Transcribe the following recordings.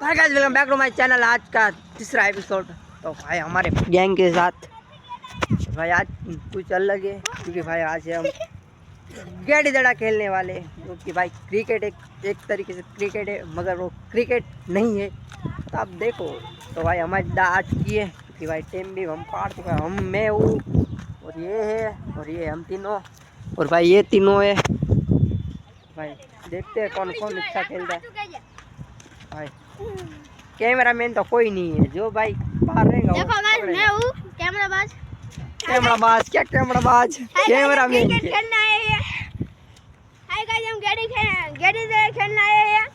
Hi guys, welcome back to my channel. आज का तीसरा एपिसोड। तो भाई हमारे गैंग के साथ भाई आज कुछ अलग है, क्योंकि भाई आज हम गेड़ी दड़ा खेलने वाले हैं, जो कि भाई क्रिकेट एक तरीके से क्रिकेट है, मगर वो क्रिकेट नहीं है। तो आप देखो, तो भाई हमारी दा आ चुकी है, क्योंकि भाई टीम भी हम पार चुका है। हम मैं हूँ और ये है और ये हम तीनों और भाई ये तीनों है। भाई देखते हैं कौन कौन अच्छा खेलता है। भाई कैमरा मैन तो कोई नहीं है, जो भाई पार रहेगा। देखो गाइस, मैं हूँ कैमराबाज। कैमराबाज क्या कैमराबाज, कैमरा मैन क्रिकेट खेलना है। हाय गाइस, हम गेड़ी से खेलना है।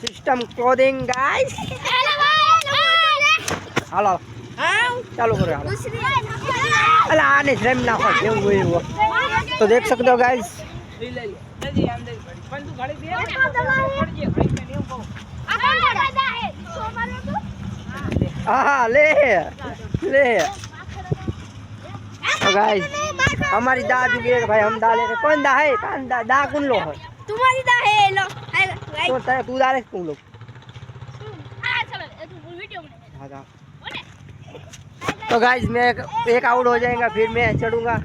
System coding guys. हेलो चालू करो यार। अरे आने फ्रेम ना हो गए वो। तो देख सकते हो गाइस, हाँ ले ले। तो गाइस हमारी दा चुकी है भाई, हम डाले थे। कौन दा है? कौन दा कौन लो है? तुम्हारी दा है लो। तो तू डाले कौन लोग? तो गाइस मैं एक आउट हो जाएगा, फिर मैं चढ़ूंगा।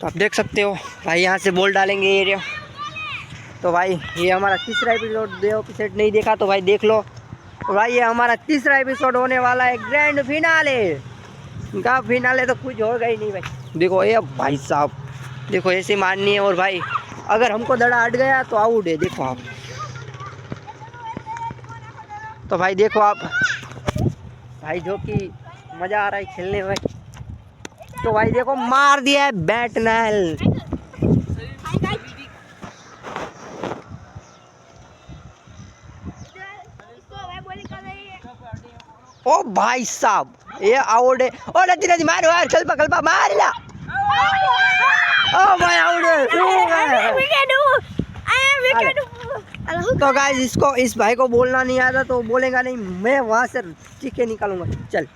तो आप देख सकते हो भाई, यहाँ से बॉल डालेंगे एरिया। तो भाई ये हमारा तीसरा एपिसोड नहीं देखा तो भाई देख लो। तो भाई ये हमारा तीसरा एपिसोड होने वाला है, ग्रैंड फिनाले का। फिनाले तो कुछ होगा ही नहीं भाई। देखो ये भाई साहब, देखो ऐसे मारनी है। और भाई अगर हमको दड़ा हट गया तो आउट है, देखो आप। तो भाई देखो आप भाई, जो कि मज़ा आ रहा है खेलने में। तो भाई देखो मार दिया है बैट नल। ओ भाई साहब ये आउट है। ओ नदी नदी मारो यार, कल्पा कल्पा मार ला। ओ भाई आउट है। तो गाइस इसको, इस भाई को बोलना नहीं आता तो बोलेगा नहीं, मैं वहां से चीखे निकालूंगा। चल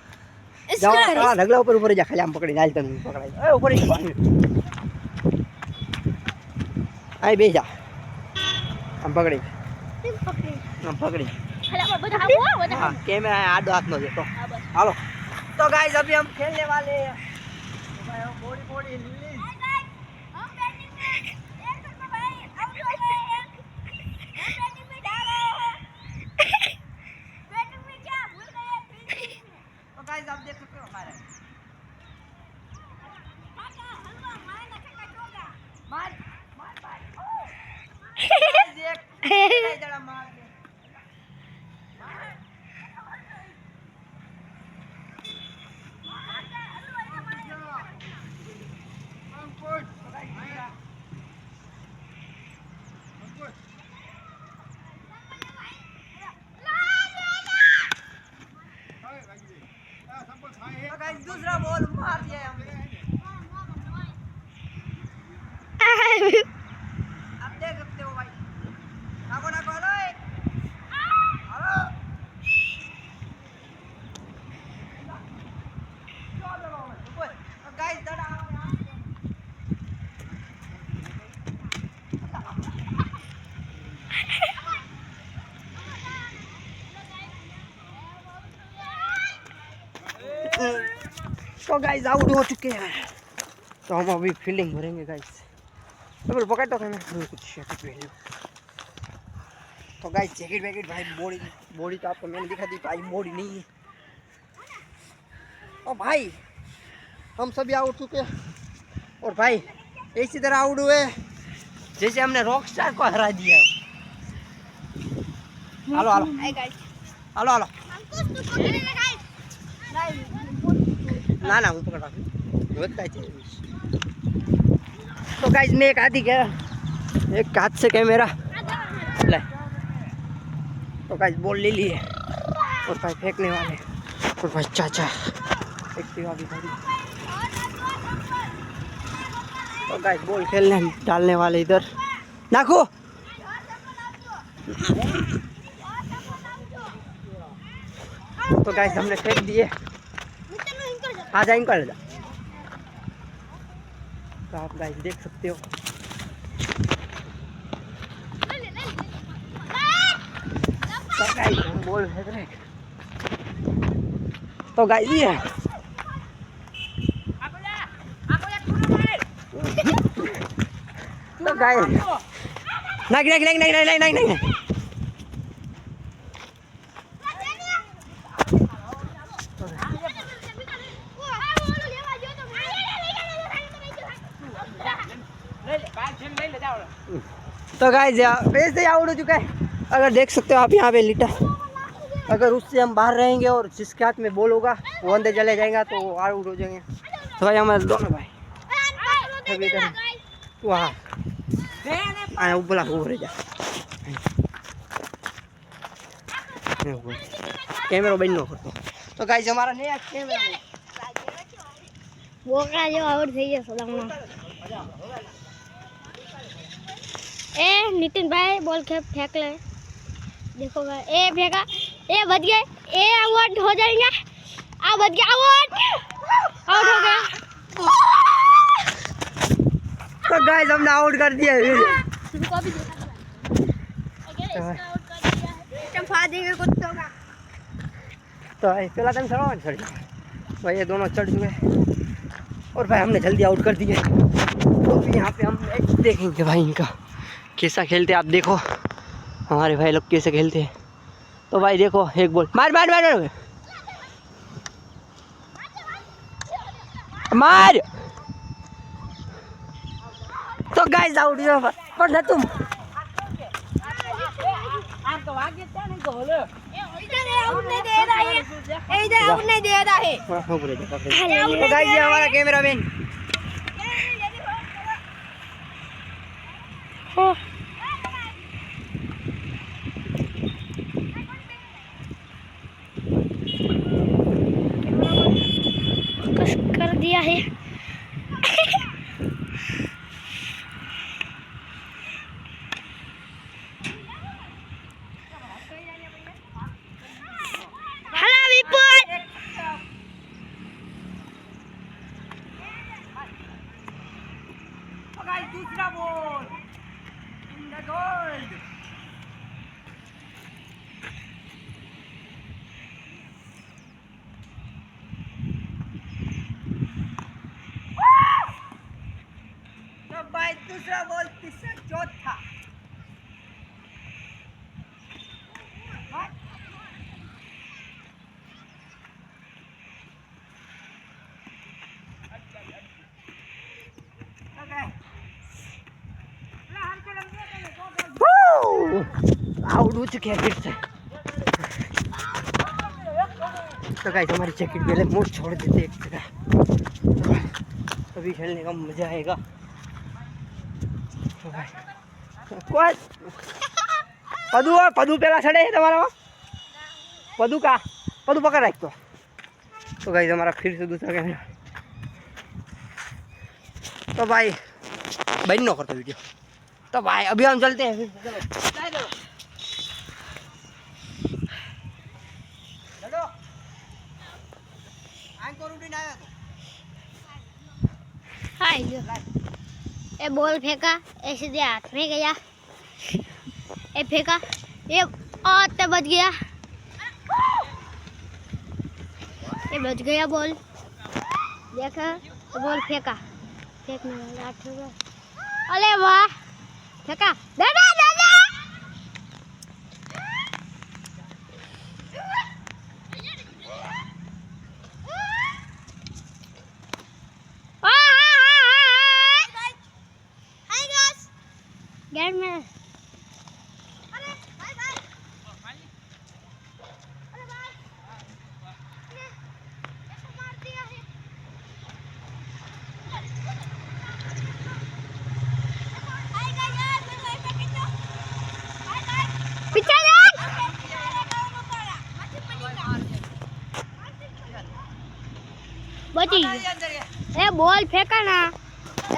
जाओ, हां रगला ऊपर ऊपर जा, खाली हम पकड़े डाल तन पकड़ाई। ए ऊपर ही आई बे जा, हम पकड़े हाँ, कैमरा है आधो हाथ में देखो। हालो तो गाइस अभी हम खेलने वाले हैं। तो भाई हम बॉडी लीली। तो गाइस आप देख सकते हो हमारे मार मार मार देख जरा मार दे। दूसरा बॉल मार दिया है हमने। आप देख सकते हो भाई, नाको नाको हेलो हेलो। गाइस दड़ा तो गाइस आउट हो चुके हैं। तो हम अभी फील्डिंग भरेंगे गाइस। तो पकड़ तो मैं कुछ जैकेट पहन लूँ। तो गाइस जैकेट वैकेट भाई, बॉडी तो आपको मैंने दिखा दी भाई, बॉडी नहीं है। और भाई हम सभी आउट चुके हैं। और भाई इसी तरह आउट हुए जैसे हमने रॉकस्टार को हरा दिया। Hello hello hello hello. ना ना हूँ पकड़ रहा। तो गाइस मैं एक हाथी क्या, एक हाथ से कैमरा ले। तो गाइस बॉल ले लिए और भाई फेंकने वाले। और भाई चाचा एक्टिवा भी धरी। तो गाइस बॉल खेलने डालने वाले इधर नाखो। तो गाइस हमने फेंक दिए। आ जा इनको जा। तो आप गाइस देख सकते हो तो गाइस हम बॉल फेंक रहे हैं। तो गाइस ये तो गाइस नहीं तो गाइस वैसे आउट हो चुका है। अगर देख सकते हो आप यहाँ पे लिटा, अगर उससे हम बाहर रहेंगे और जिसके हाथ में बॉल होगा वो अंदर चले जाएगा तो आउट हो जाएंगे। तो भाई हमारे दोनों भाई अभी इधर वहाँ बोला हो रहे जा कैमरा बंद न करतो। तो गाइस हमारा नया कैमरा वो का जो आउट થઈ ગયો સલામમાં ए नितिन भाई बॉल के फेंक ले। देखो भाई ए फेंका, ए बच गए, ए आउट हो जाएंगे, आ बच गया, आउट हो गया। तो गाइस हमने आउट कर दिया तुमको भी चंपा देंगे कुत्तों का। तो पहला टाइम चढ़ भाई ये दोनों चढ़ चुके और भाई हमने जल्दी आउट कर दिया। तो फिर यहाँ पे हम मैच देखेंगे भाई इनका कैसा खेलते आप देखो, हमारे भाई लोग कैसे खेलते हैं। तो भाई देखो एक बॉल मार मार मार मार। तो गाइस आउट पर ना तुम इधर आउट नहीं दे रहा है। तो गाइस ये हमारा कैमरामैन कर दिया है। हेलो विपुल, दूसरा बॉल इन द गोल। तो भाई दूसरा बॉल तीसरा चौथा आउट हो चुके हैं फिर से। तो गाइस हमारी जैकेट पहले मोड़ छोड़ देते एक जगह, तभी खेलने का मजा आएगा। पदू पदू पहला चढ़े है तुम्हारा पदू का पदू पकड़ रख। तो गाइस हमारा फिर से दूसरा कैमरा। तो भाई बंद न करता वीडियो। तो भाई अभी हम चलते हैं फिर। ए बॉल फेंका, ऐसे दे हाथ में गया, ए फेंका, ये और बच गया, ये बच गया बॉल। देखा तो बॉल फेंका, फेंकने वाला हाथ होगा। अरे वाह, फेंका, दादा दादा गेट में। अरे भाई भाई, अरे भाई ऐसा मार दिया है। आएगा यार, मैं भाई पे कितना भाई भाई पीछे देख। बची ए बॉल फेंका ना।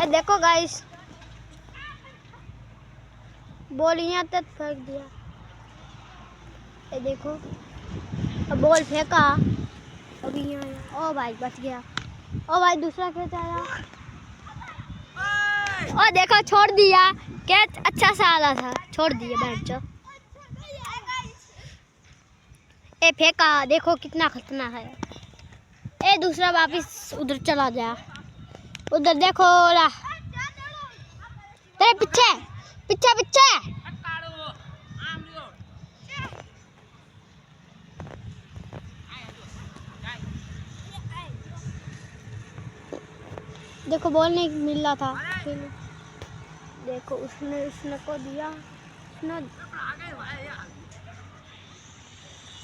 ए देखो गाइस, बॉल यहाँ तक फेंक दिया। ये देखो, अब बॉल फेंका, अभी यहाँ। ओ भाई बच गया। ओ भाई दूसरा कैच आया। ओ देखो छोड़ दिया, कैच अच्छा सा आ रहा था, छोड़ दिया बैठ जाओ। ए फेंका, देखो कितना खतरनाक है। ए दूसरा वापिस उधर चला गया। उधर देखो ला, तेरे पीछे पीछे पीछे। देखो बॉल नहीं मिल रहा था, देखो उसने को दिया, उसने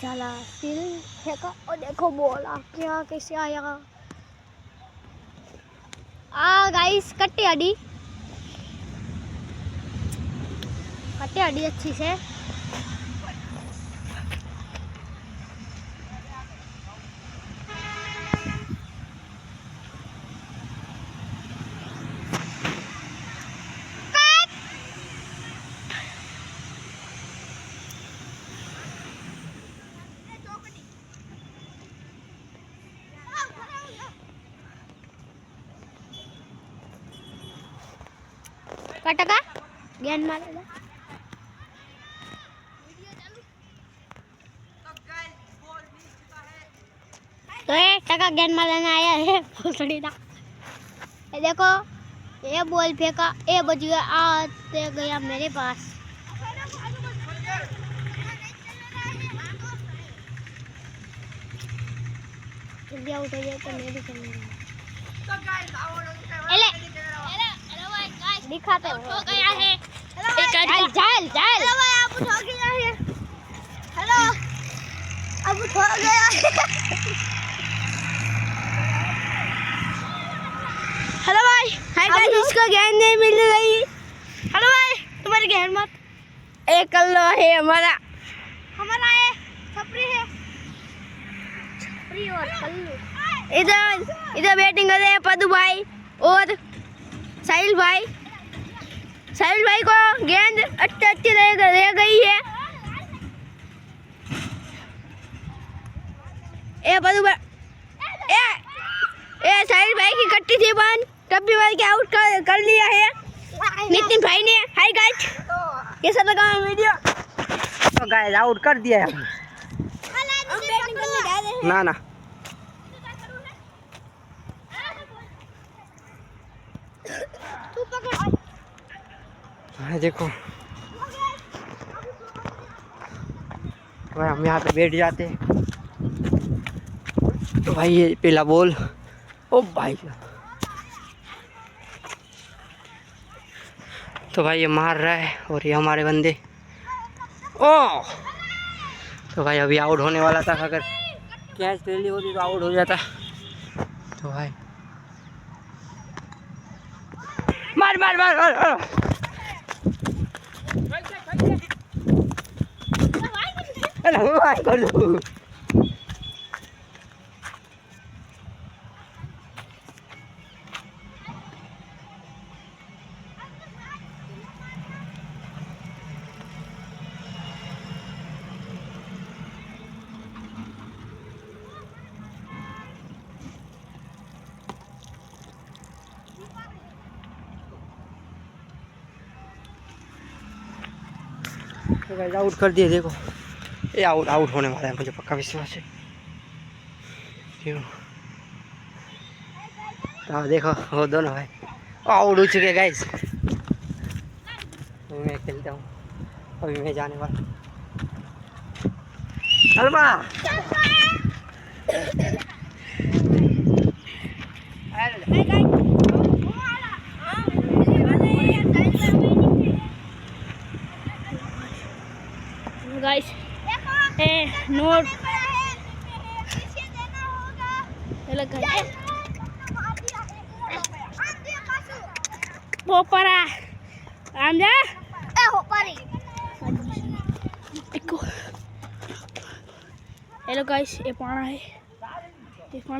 चला फिर फेंका और देखो बॉल आ क्या कैसे आया। गाइस कट्टे अड़ी अच्छी से। टका गेंद मारेगा तो ये टका गेंद मारने आया है भोसड़ी ना। ये देखो ये बॉल फेंका, ये बच गया, आते गया मेरे पास। जल्दी आउट हो जाए तो मैं भी खेलूंगा। दिखाते हो गया है। चल चल चल। हेलो भाई अब उठ गया है। हेलो अब उठ गया है। हेलो भाई, हाय गाइस, इसको गेंद नहीं मिल रही। हेलो भाई तुम्हारी गेंद मत। एक कल्लो है हमारा है, छपरी है, छपरी और कल्लू। इधर बैटिंग कर रहे हैं पदू भाई और साहिल भाई को गेंद अच्छी रह गई है। ए पदू भाई, ए साहिल भाई की कट्टी थी बंद, टप्पी भाई के आउट कर लिया है नितिन भाई ने। हाय गाइस, कैसा लगा वीडियो? तो गाइस आउट कर दिया है। ना ना देखो भाई हम यहाँ पे बैठ जाते हैं। तो भाई ये पहला बॉल, ओ भाई तो भाई ये मार रहा है और ये हमारे बंदे, ओ तो भाई अभी आउट होने वाला था। अगर कैच ले ली होती तो आउट हो जाता। तो भाई मार मार मार मार, मार। भाई कर लो। तो गाइस आउट कर दिए। देखो ये आउट होने वाला है, मुझे पक्का विश्वास है। क्यों तो देखो वो दोनों भाई आउट हो चुके गाइस। अभी मैं खेलता हूँ, अभी मैं जाने वाला। अलमा गाइस नोट पोपरा आंजा ए होपारी इको। हेलो गाइस, ये पाना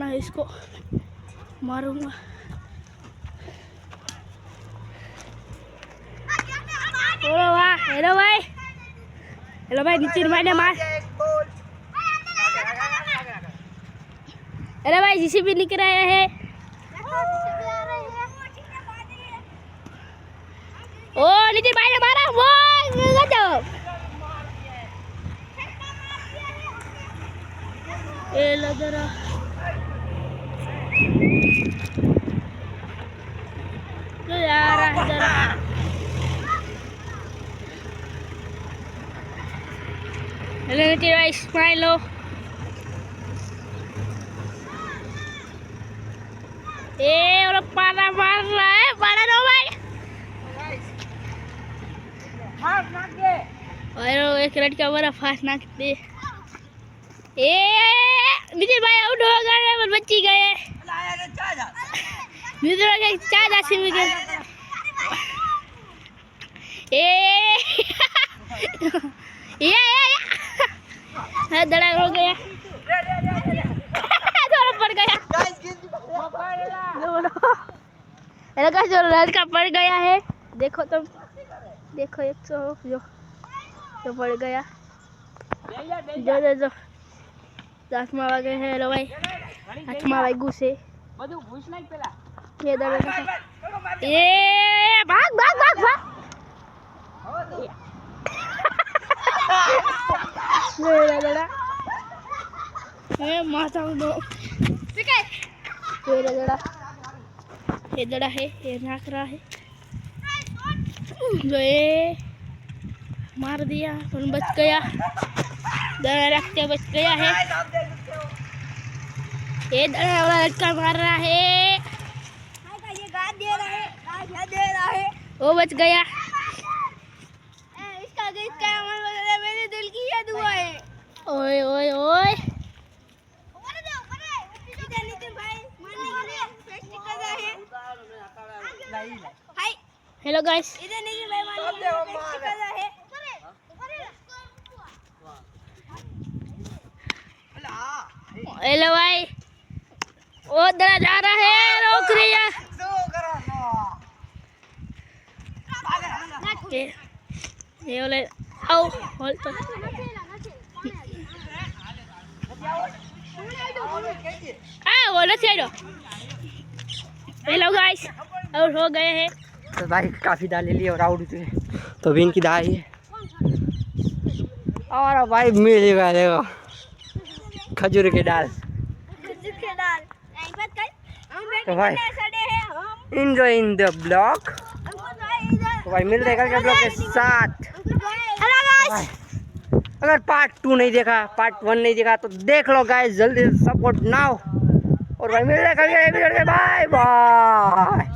है, इसको मारूंगा। हेलो भाई नितिन भाई ने मार। अरे भाई जिसे भी निकल रहे हैं। ओ नितिन भाई ने मारा, वो गजब। ये लो जरा लो यार जरा हेलो तेरा स्माइल लो और पारा मार रहा है पारा नो भाई और एक लड़का हमारा फास्ट नाचते ए नितिन भाई आउट हो गए पर बच्ची गए नितिन भाई चार जासी में गए ये दड़ा हो गया थोड़ा पड़ गया लड़का जो लड़का पड़ गया है देखो तुम देखो 100 जो पड़ गया जो हाथमा वागे है लो भाई हाथमा वाग्યું છે બધું ભૂસ નાખ પેલા એ દડા એ ભાગ ભાગ ભાગ ભાગ ये दड़ा ए माथा दो पिके ये दड़ा है ये नाक रहा है जो ये मार दिया पर बच गया दड़ा रखते बच गया है ये दड़ा वाला लड़का मार रहा है ये गाद दे रहा है वो बच गया इसका मेरे दिल की ये दुआ है ओए ओए ओए हेलो गाइस हेलो भाई वो दरा जा रहा है रोक रही है ये बोले आओ बोल तो वो नहीं आइडो हेलो गाइस और हो गए हैं तो भाई काफ़ी दाल ले ली और आउट हुए तो भी इनकी दाल है और भाई मिलेगा देखो खजूर के दाल तो भाई एंजॉय इन द ब्लॉग तो भाई मिलते हैं कल के ब्लॉग के साथ भाई, अगर पार्ट 2 नहीं देखा पार्ट 1 नहीं देखा तो देख लो गाइस जल्दी सपोर्ट नाउ और भाई मिलते हैं कल के एपिसोड में बाय बाय